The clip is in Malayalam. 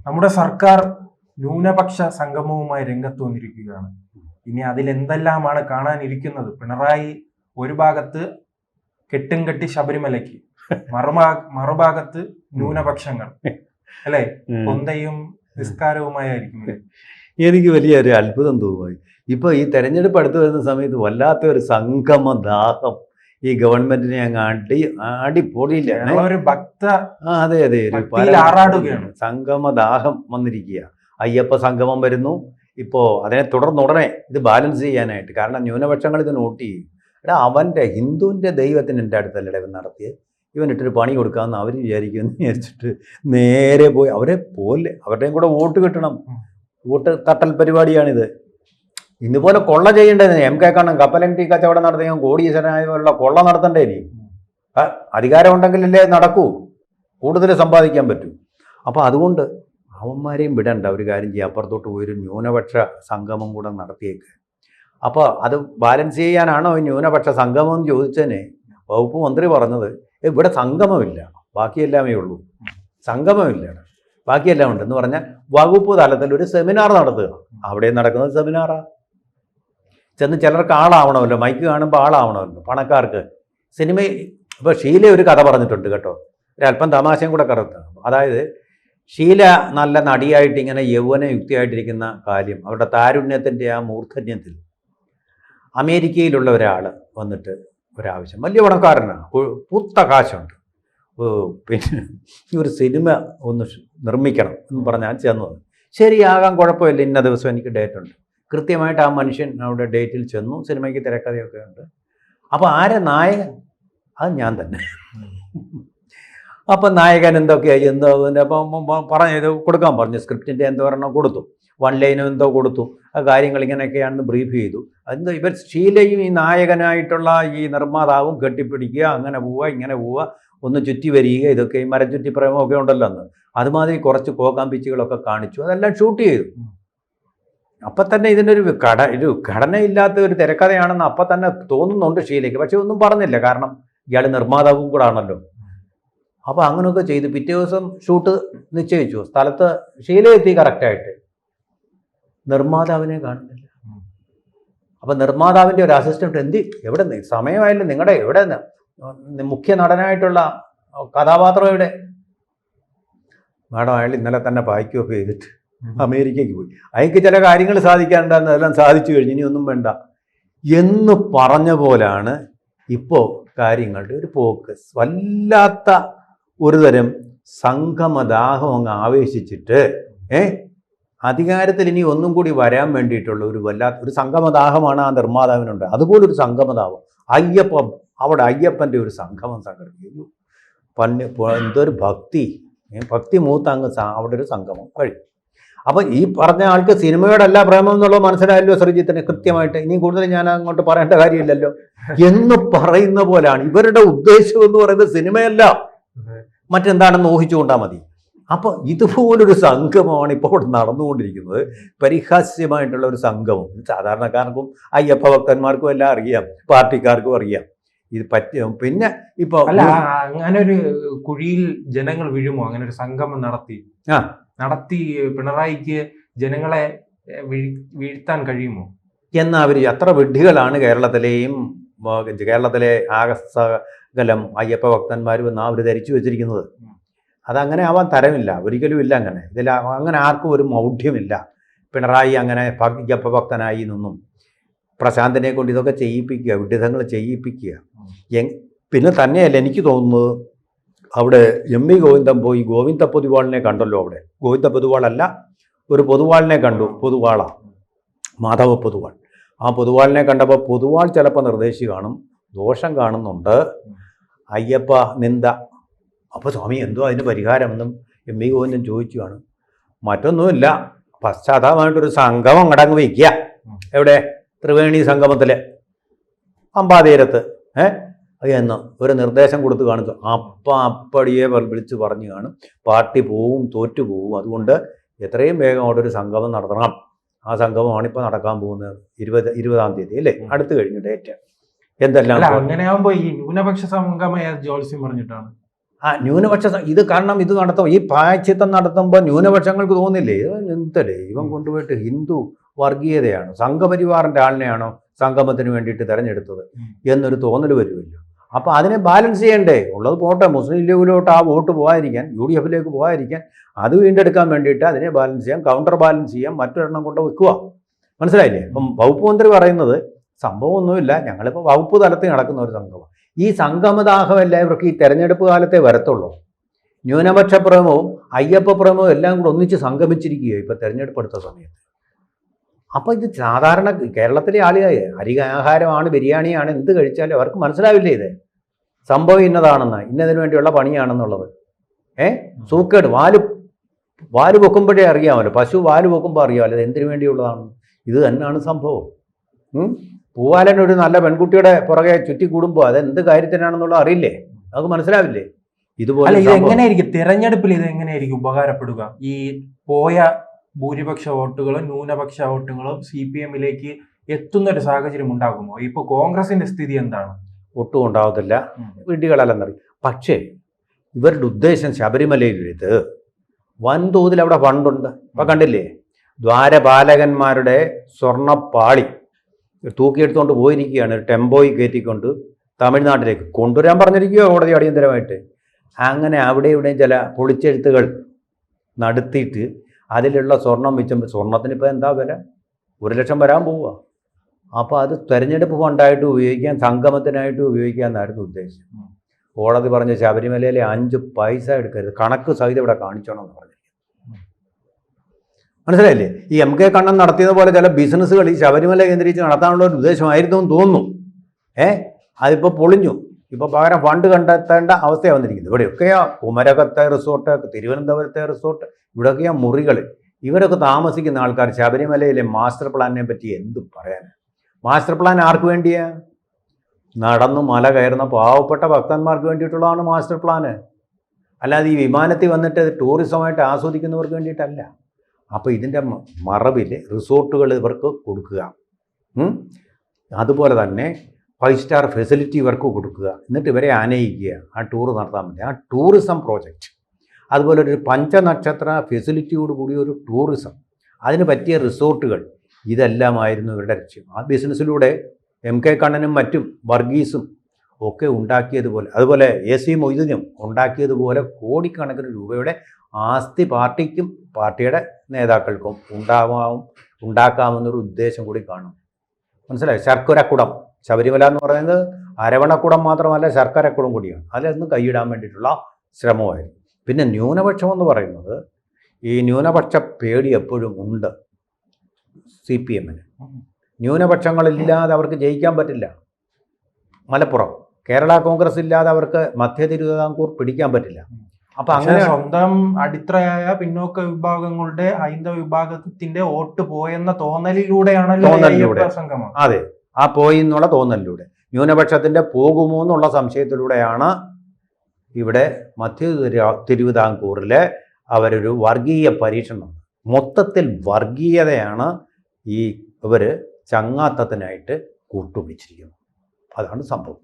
നമ്മുടെ സർക്കാർ ന്യൂനപക്ഷ സംഗമവുമായി രംഗത്ത് വന്നിരിക്കുകയാണ്. ഇനി അതിലെന്തെല്ലാമാണ് കാണാനിരിക്കുന്നത്? പിണറായി ഒരു ഭാഗത്ത് കെട്ടും കെട്ടി ശബരിമലയ്ക്ക്, മറുഭാഗത്ത് ന്യൂനപക്ഷങ്ങൾ, അല്ലെ? കൊന്തയും നിസ്കാരവുമായിരിക്കും. എനിക്ക് വലിയൊരു അത്ഭുതം തോന്നുന്നു. ഇപ്പൊ ഈ തെരഞ്ഞെടുപ്പ് അടുത്ത് വരുന്ന സമയത്ത് വല്ലാത്ത ഒരു സംഗമദാഹം ഈ ഗവൺമെന്റിനെ അങ്ങ് അടിപൊളിയില്ല. ഒരു ഭക്ത അതെ അതെ ആറാടുകയാണ്. സംഗമദാഹം വന്നിരിക്കുക. അയ്യപ്പ സംഗമം വരുന്നു. ഇപ്പോൾ അതിനെ തുടർന്നുടനെ ഇത് ബാലൻസ് ചെയ്യാനായിട്ട്, കാരണം ന്യൂനപക്ഷങ്ങൾ ഇത് നോട്ട് ചെയ്യും. എടാ, അവൻ്റെ ഹിന്ദുവിൻ്റെ ദൈവത്തിന് എൻ്റെ അടുത്തല്ലേ ഇവൻ നടത്തിയത്, ഇവനിട്ടൊരു പണി കൊടുക്കാമെന്ന് അവർ വിചാരിക്കുമെന്ന് വിചാരിച്ചിട്ട് നേരെ പോയി അവരെ പോലെ അവരുടെയും കൂടെ വോട്ട് കിട്ടണം. വോട്ട് തട്ടൽ പരിപാടിയാണിത്. ഇതുപോലെ കൊള്ള ചെയ്യേണ്ടത് MK കണ്ണൻ കപ്പലൻ ടീ കച്ചവടം നടത്തിയ കോടീശ്വരനായുള്ള കൊള്ള നടത്തണ്ടേ? ഇനി അധികാരം ഉണ്ടെങ്കിലല്ലേ നടക്കൂ, കൂടുതൽ സമ്പാദിക്കാൻ പറ്റൂ. അപ്പോൾ അതുകൊണ്ട് അവന്മാരെയും വിടണ്ട. ഒരു കാര്യം ചെയ്യുക, അപ്പുറത്തോട്ട് പോയൊരു ന്യൂനപക്ഷ സംഗമം കൂടെ നടത്തിയേക്ക്. അപ്പോൾ അത് ബാലൻസ് ചെയ്യാനാണോ ഈ ന്യൂനപക്ഷ സംഗമം എന്ന് ചോദിച്ചതിന് വകുപ്പ് മന്ത്രി പറഞ്ഞത് ഇവിടെ സംഗമമില്ല, ബാക്കിയെല്ലാമേ ഉള്ളൂ. സംഗമമില്ല, ബാക്കിയെല്ലാം ഉണ്ടെന്ന് പറഞ്ഞാൽ വകുപ്പ് തലത്തിൽ ഒരു സെമിനാർ നടത്തുക. അവിടെ നടക്കുന്നത് സെമിനാറാണ്. ചെന്ന് ചിലർക്ക് ആളാവണമല്ലോ, മൈക്ക് കാണുമ്പോൾ ആളാവണമല്ലോ. പണക്കാർക്ക് സിനിമ ഇപ്പോൾ ഷീല ഒരു കഥ പറഞ്ഞിട്ടുണ്ട് കേട്ടോ, ഒരല്പം തമാശയും കൂടെ കറുത്താണ്. അതായത് ഷീല നല്ല നടിയായിട്ട് ഇങ്ങനെ യൗവന യുക്തിയായിട്ടിരിക്കുന്ന കാര്യം, അവരുടെ താരുണ്യത്തിൻ്റെ ആ മൂർധന്യത്തിൽ അമേരിക്കയിലുള്ള ഒരാൾ വന്നിട്ട് ഒരാവശ്യം, വലിയ പണക്കാരനാണ്, പൂത്ത കാശുണ്ട്, പിന്നെ ഈ ഒരു സിനിമ ഒന്ന് നിർമ്മിക്കണം എന്ന് പറഞ്ഞാൽ ചെന്നത്. ശരിയാകാൻ കുഴപ്പമില്ല, ഇന്ന ദിവസം എനിക്ക് ഡേറ്റ് ഉണ്ട്. കൃത്യമായിട്ട് ആ മനുഷ്യൻ അവിടെ ഡേറ്റിൽ ചെന്നു. സിനിമയ്ക്ക് തിരക്കഥയൊക്കെ ഉണ്ട്. അപ്പോൾ ആരെ നായകൻ? അത് ഞാൻ തന്നെ. അപ്പം നായകൻ എന്തൊക്കെയായി എന്തോ അപ്പം പറഞ്ഞത് കൊടുക്കാൻ പറഞ്ഞു. സ്ക്രിപ്റ്റിൻ്റെ എന്തോ ഒരെണ്ണം കൊടുത്തു, 1 ലൈനും എന്തോ കൊടുത്തു. ആ കാര്യങ്ങൾ ഇങ്ങനെയൊക്കെയാണെന്ന് ബ്രീഫ് ചെയ്തു. അതെന്തോ ഇവർ ഷീലയും ഈ നായകനായിട്ടുള്ള ഈ നിർമ്മാതാവും കെട്ടിപ്പിടിക്കുക, അങ്ങനെ പോവുക ഇങ്ങനെ പോവുക, ഒന്ന് ചുറ്റി വരിക, ഇതൊക്കെ ഈ മരച്ചുറ്റി പ്രേമമൊക്കെ ഉണ്ടല്ലോ അന്ന്. അതുമാതിരി കുറച്ച് കോക്കാമ്പിച്ചുകളൊക്കെ കാണിച്ചു. അതെല്ലാം ഷൂട്ട് ചെയ്തു. അപ്പം തന്നെ ഇതിനൊരു ഘടനയില്ലാത്ത ഒരു തിരക്കഥയാണെന്ന് അപ്പം തന്നെ തോന്നുന്നുണ്ട് ഷീലയ്ക്ക്. പക്ഷെ ഒന്നും പറഞ്ഞില്ല, കാരണം ഇയാൾ നിർമ്മാതാവും കൂടെ ആണല്ലോ. അപ്പോൾ അങ്ങനെയൊക്കെ ചെയ്തു. പിറ്റേ ദിവസം ഷൂട്ട് നിശ്ചയിച്ചു. സ്ഥലത്ത് ഷീല എത്തി കറക്റ്റായിട്ട്. നിർമ്മാതാവിനെ കാണുന്നില്ല. അപ്പം നിർമ്മാതാവിൻ്റെ ഒരു അസിസ്റ്റന്റ് എവിടെ സമയമായാലും നിങ്ങളുടെ എവിടെ മുഖ്യ നടനായിട്ടുള്ള കഥാപാത്രം എവിടെ? മാഡം അയാൾ ഇന്നലെ തന്നെ പാക്ക് ഓഫ് ചെയ്തിട്ട് അമേരിക്കയ്ക്ക് പോയി, അയാൾക്ക് ചില കാര്യങ്ങൾ സാധിക്കാനുണ്ടായിരുന്നു, അതെല്ലാം സാധിച്ചു കഴിഞ്ഞു, ഇനി ഒന്നും വേണ്ട എന്ന് പറഞ്ഞ പോലാണ് ഇപ്പോൾ കാര്യങ്ങളുടെ ഒരു പോക്ക്. വല്ലാത്ത ഒരു തരം സംഗമദാഹം അങ്ങ് ആവേശിച്ചിട്ട് അധികാരത്തിൽ ഇനി ഒന്നും കൂടി വരാൻ വേണ്ടിയിട്ടുള്ള ഒരു വല്ലാത്തൊരു സംഗമദാഹമാണ് ആ നിർമ്മാതാവിനുണ്ട്. അതുപോലൊരു സംഗമദാഹം അവിടെ അയ്യപ്പൻ്റെ ഒരു സംഗമം സംഘടിപ്പിക്കുന്നു. എന്തൊരു ഭക്തി മൂത്ത് അങ്ങ് അവിടെ ഒരു സംഗമം കഴിയും. അപ്പം ഈ പറഞ്ഞ ആൾക്ക് സിനിമയോടല്ല പ്രേമം എന്നുള്ളത് മനസ്സിലായല്ലോ ശ്രീജിത്തിന് കൃത്യമായിട്ട്. ഇനി കൂടുതൽ ഞാൻ അങ്ങോട്ട് പറയേണ്ട കാര്യമില്ലല്ലോ എന്ന് പറയുന്ന പോലാണ് ഇവരുടെ ഉദ്ദേശം എന്ന് പറയുന്നത്. സിനിമയല്ല, മറ്റെന്താണെന്ന് ഊഹിച്ചുകൊണ്ടാൽ മതി. അപ്പോൾ ഇതുപോലൊരു സംഗമമാണ് ഇപ്പോൾ ഇവിടെ നടന്നുകൊണ്ടിരിക്കുന്നത്. പരിഹാസ്യമായിട്ടുള്ള ഒരു സംഗമം. സാധാരണക്കാർക്കും അയ്യപ്പ ഭക്തന്മാർക്കും എല്ലാം അറിയാം, പാർട്ടിക്കാർക്കും അറിയാം ഇത് പറ്റും. പിന്നെ ഇപ്പോൾ അല്ല, അങ്ങനെ ഒരു കുഴിയിൽ ജനങ്ങൾ വീഴുമോ? അങ്ങനെ ഒരു സംഗമം നടത്തി പിണറായിക്ക് ജനങ്ങളെ വീഴ്ത്താൻ കഴിയുമോ എന്ന് അവർ അത്ര വിഡ്ഢികളാണ് കേരളത്തിലെ ആകസകലം അയ്യപ്പ ഭക്തന്മാരും എന്ന് അവർ ധരിച്ചു വെച്ചിരിക്കുന്നത്. അതങ്ങനെ ആവാൻ തരമില്ല, ഒരിക്കലും ഇല്ല. അങ്ങനെ ആർക്കും ഒരു മൗഢ്യമില്ല. പിണറായി അങ്ങനെ അയ്യപ്പ ഭക്തനായി നിന്നും പ്രശാന്തിനെ കൊണ്ട് ഇതൊക്കെ ചെയ്യിപ്പിക്കുക, വിഡ്ഢിതങ്ങൾ ചെയ്യിപ്പിക്കുക. പിന്നെ തന്നെയല്ല എനിക്ക് തോന്നുന്നത്, അവിടെ MV ഗോവിന്ദൻ പോയി ഗോവിന്ദ പൊതുവാളിനെ കണ്ടല്ലോ. അവിടെ ഗോവിന്ദ പൊതുവാളല്ല, ഒരു പൊതുവാളിനെ കണ്ടു. മാധവ പൊതുവാൾ. ആ പൊതുവാളിനെ കണ്ടപ്പോൾ പൊതുവാൾ ചിലപ്പോൾ നിർദ്ദേശിച്ച് കാണും, ദോഷം കാണുന്നുണ്ട്, അയ്യപ്പ നിന്ദ. അപ്പോൾ സ്വാമി എന്തോ അതിന് പരിഹാരമെന്നും MV ഗോവിന്ദൻ ചോദിച്ചു കാണും. മറ്റൊന്നുമില്ല, പശ്ചാത്തലമായിട്ടൊരു സംഗമം കടങ്ങ് വയ്ക്കുക. എവിടെ? ത്രിവേണി സംഗമത്തിൽ അമ്പാതീരത്ത് എന്ന് ഒരു നിർദ്ദേശം കൊടുത്ത് കാണിച്ചു. അപ്പടിയെ വിളിച്ച് പറഞ്ഞു കാണും, പാർട്ടി പോവും, തോറ്റു പോവും. അതുകൊണ്ട് എത്രയും വേഗം അവിടെ ഒരു സംഗമം നടത്തണം. ആ സംഗമമാണ് ഇപ്പോൾ നടക്കാൻ പോകുന്നത് 20-ാം തീയതി അല്ലേ? അടുത്ത് കഴിഞ്ഞു ഡേറ്റ്. എന്തെല്ലാം അങ്ങനെയാകുമ്പോൾ ഈ ന്യൂനപക്ഷ സംഗമം ജോത്സ്യം പറഞ്ഞിട്ടാണ് ന്യൂനപക്ഷ ഇത് കാരണം ഇത് നടത്തും, ഈ പ്രായശ്ചിത്തം നടത്തുമ്പോൾ ന്യൂനപക്ഷങ്ങൾക്ക് തോന്നില്ലേ എന്തല്ലേ ഇവൻ കൊണ്ടുപോയിട്ട് ഹിന്ദു വർഗീയതയാണ്, സംഘപരിവാറിൻ്റെ ആളിനെയാണോ സംഗമത്തിന് വേണ്ടിയിട്ട് തിരഞ്ഞെടുത്തത് എന്നൊരു തോന്നൽ വരുമല്ലോ. അപ്പോൾ അതിനെ ബാലൻസ് ചെയ്യണ്ടേ? ഉള്ളത് പോട്ടെ, മുസ്ലിം ലീഗിലോട്ട് ആ വോട്ട് പോകാതിരിക്കാൻ, UDF പോകാതിരിക്കാൻ, അത് വീണ്ടെടുക്കാൻ വേണ്ടിയിട്ട് അതിനെ ബാലൻസ് ചെയ്യാം, കൗണ്ടർ ബാലൻസ് ചെയ്യാം, മറ്റൊരെണ്ണം കൊണ്ട് വെക്കുക. മനസ്സിലായില്ലേ? അപ്പം വകുപ്പ് മന്ത്രി പറയുന്നത് സംഭവമൊന്നുമില്ല, ഞങ്ങളിപ്പോൾ വകുപ്പ് തലത്തിൽ നടക്കുന്ന ഒരു സംഗമം. ഈ സംഗമദാഹം എല്ലാവർക്കും ഈ തെരഞ്ഞെടുപ്പ് കാലത്തെ വരത്തുള്ളൂ. ന്യൂനപക്ഷ പ്രേമവും അയ്യപ്പ പ്രേമവും എല്ലാം കൂടെ ഒന്നിച്ച് സംഗമിച്ചിരിക്കുകയോ ഇപ്പോൾ തെരഞ്ഞെടുപ്പ് എടുത്ത സമയത്ത്. അപ്പോൾ ഇത് സാധാരണ കേരളത്തിലെ ആളുകൾ ആഹാരമാണ്, ബിരിയാണിയാണ്, എന്ത് കഴിച്ചാലും അവർക്ക് മനസ്സിലാവില്ലേ ഇത് സംഭവം ഇന്നതാണെന്ന്, ഇന്നതിന് വേണ്ടിയുള്ള പണിയാണെന്നുള്ളത്. സൂക്കേട് വാല് പൊക്കുമ്പോഴേ അറിയാമല്ലോ, പശു വാല് പൊക്കുമ്പോൾ അറിയാമല്ലോ ഇത് എന്തിനു വേണ്ടിയുള്ളതാണ്. ഇത് തന്നെയാണ് സംഭവം. പൂവാലൻ ഒരു നല്ല പെൺകുട്ടിയുടെ പുറകെ ചുറ്റി കൂടുമ്പോൾ അത് എന്ത് കാര്യത്തിനാണെന്നുള്ളത് അറിയില്ലേ, നമുക്ക് മനസ്സിലാവില്ലേ? ഇതുപോലെ എങ്ങനെയായിരിക്കും തെരഞ്ഞെടുപ്പിൽ ഇത് എങ്ങനെയായിരിക്കും ഉപകാരപ്പെടുക? ഈ പോയ ഭൂരിപക്ഷ വോട്ടുകളും ന്യൂനപക്ഷ വോട്ടുകളും CPM-ലേക്ക് എത്തുന്ന ഒരു സാഹചര്യം ഉണ്ടാകുമോ? ഇപ്പൊ കോൺഗ്രസിന്റെ സ്ഥിതി എന്താണ്? ഒട്ടും ഉണ്ടാവത്തില്ല, വിഡ്ഢികളല്ലെന്നറിയും. പക്ഷേ ഇവരുടെ ഉദ്ദേശം ശബരിമലയിലെടുത്ത് വൻതോതിൽ അവിടെ ഫണ്ടുണ്ട്. ഇപ്പം കണ്ടില്ലേ, ദ്വാരപാലകന്മാരുടെ സ്വർണ്ണപ്പാളി തൂക്കിയെടുത്തുകൊണ്ട് പോയിരിക്കുകയാണ്, ടെമ്പോയിൽ കയറ്റിക്കൊണ്ട് തമിഴ്നാട്ടിലേക്ക് കൊണ്ടുവരാൻ പറഞ്ഞിരിക്കുകയോ കോടതി അടിയന്തരമായിട്ട്. അങ്ങനെ അവിടെ ഇവിടെയും ചില പൊളിച്ചെഴുത്തുകൾ നടത്തിയിട്ട് അതിലുള്ള സ്വർണം വെച്ചുമ്പോൾ സ്വർണത്തിന് ഇപ്പോൾ എന്താ വില? 1 ലക്ഷം വരാൻ പോവുക. അപ്പോൾ അത് തെരഞ്ഞെടുപ്പ് ഫണ്ടായിട്ട് ഉപയോഗിക്കാൻ, സംഗമത്തിനായിട്ട് ഉപയോഗിക്കാമെന്നായിരുന്നു ഉദ്ദേശം. കോടതി പറഞ്ഞ ശബരിമലയിലെ 5 പൈസ എടുക്കരുത്, കണക്ക് സഹിതം ഇവിടെ കാണിച്ചോണമെന്ന് പറഞ്ഞു. മനസ്സിലായില്ലേ? ഈ MK കണ്ണൻ നടത്തിയതുപോലെ ചില ബിസിനസ്സുകൾ ഈ ശബരിമല കേന്ദ്രീകരിച്ച് നടത്താനുള്ള ഒരു ഉദ്ദേശമായിരുന്നു എന്ന് തോന്നുന്നു. അതിപ്പോൾ പൊളിഞ്ഞു. ഇപ്പോൾ പകരം ഫണ്ട് കണ്ടെത്തേണ്ട അവസ്ഥയാണ് വന്നിരിക്കുന്നത്. ഇവിടെയൊക്കെയാ കുമരകത്തെ റിസോർട്ട്, തിരുവനന്തപുരത്തെ റിസോർട്ട്, ഇവിടെയൊക്കെയാ മുറികൾ. ഇവരൊക്കെ താമസിക്കുന്ന ആൾക്കാർ ശബരിമലയിലെ മാസ്റ്റർ പ്ലാനിനെ പറ്റി എന്ത് പറയാൻ? മാസ്റ്റർ പ്ലാൻ ആർക്ക് വേണ്ടിയാ? നടന്നു മല കയറുന്ന പാവപ്പെട്ട ഭക്തന്മാർക്ക് വേണ്ടിയിട്ടുള്ളതാണ് മാസ്റ്റർ പ്ലാന്. അല്ലാതെ ഈ വിമാനത്തിൽ വന്നിട്ട് ടൂറിസമായിട്ട് ആസ്വദിക്കുന്നവർക്ക് വേണ്ടിയിട്ടല്ല. അപ്പോൾ ഇതിൻ്റെ മറവിൽ റിസോർട്ടുകൾ ഇവർക്ക് കൊടുക്കുക, അതുപോലെ തന്നെ 5 സ്റ്റാർ ഫെസിലിറ്റി ഇവർക്ക് കൊടുക്കുക, എന്നിട്ട് ഇവരെ ആനയിക്കുക ആ ടൂർ നടത്താൻ വേണ്ടി. ആ ടൂറിസം പ്രോജക്റ്റ്, അതുപോലെ ഒരു പഞ്ചനക്ഷത്ര ഫെസിലിറ്റിയോട് കൂടിയ ഒരു ടൂറിസം, അതിന് പറ്റിയ റിസോർട്ടുകൾ, ഇതെല്ലാമായിരുന്നു ഇവരുടെ ലക്ഷ്യം. ആ ബിസിനസ്സിലൂടെ MK കണ്ണനും മറ്റും വർഗീസും ഒക്കെ ഉണ്ടാക്കിയതുപോലെ, അതുപോലെ AC മൊയ്തീനും ഉണ്ടാക്കിയതുപോലെ കോടിക്കണക്കിന് രൂപയുടെ ആസ്തി പാർട്ടിക്കും പാർട്ടിയുടെ നേതാക്കൾക്കും ഉണ്ടാക്കാമെന്നൊരു ഉദ്ദേശം കൂടി കാണും. മനസ്സിലായി? ശർക്കരക്കുടം, ശബരിമല എന്ന് പറയുന്നത് അരവണക്കുടം മാത്രമല്ല, ശർക്കരക്കുടം കൂടിയാണ്. അതിലൊന്നും കൈയിടാൻ വേണ്ടിയിട്ടുള്ള ശ്രമമായിരുന്നു. പിന്നെ ന്യൂനപക്ഷം എന്ന് പറയുന്നത്, ഈ ന്യൂനപക്ഷ പേടി എപ്പോഴും ഉണ്ട് CPM-ന്. ന്യൂനപക്ഷങ്ങളില്ലാതെ അവർക്ക് ജയിക്കാൻ പറ്റില്ല. മലപ്പുറം കേരള കോൺഗ്രസ് ഇല്ലാതെ അവർക്ക് മധ്യ തിരുവിതാംകൂർ പിടിക്കാൻ പറ്റില്ല. അപ്പൊ അങ്ങനെ സ്വന്തം അടിത്തറയായ പിന്നോക്ക വിഭാഗങ്ങളുടെ ഹൈന്ദവ വിഭാഗത്തിന്റെ വോട്ട് പോയെന്ന തോന്നലിലൂടെയാണല്ലോ സംഗമം. അതെ, ആ പോയി എന്നുള്ള തോന്നലിലൂടെ, ന്യൂനപക്ഷത്തിന്റെ പോകുമോ എന്നുള്ള സംശയത്തിലൂടെയാണ് ഇവിടെ മധ്യ തിരുവിതാംകൂറിലെ അവരൊരു വർഗീയ പരീക്ഷണം. മൊത്തത്തിൽ വർഗീയതയാണ് ഇവർ ചങ്ങാത്തത്തിനായിട്ട് കൂട്ടുപിടിച്ചിരിക്കുന്നത്. അതാണ് സംഭവം.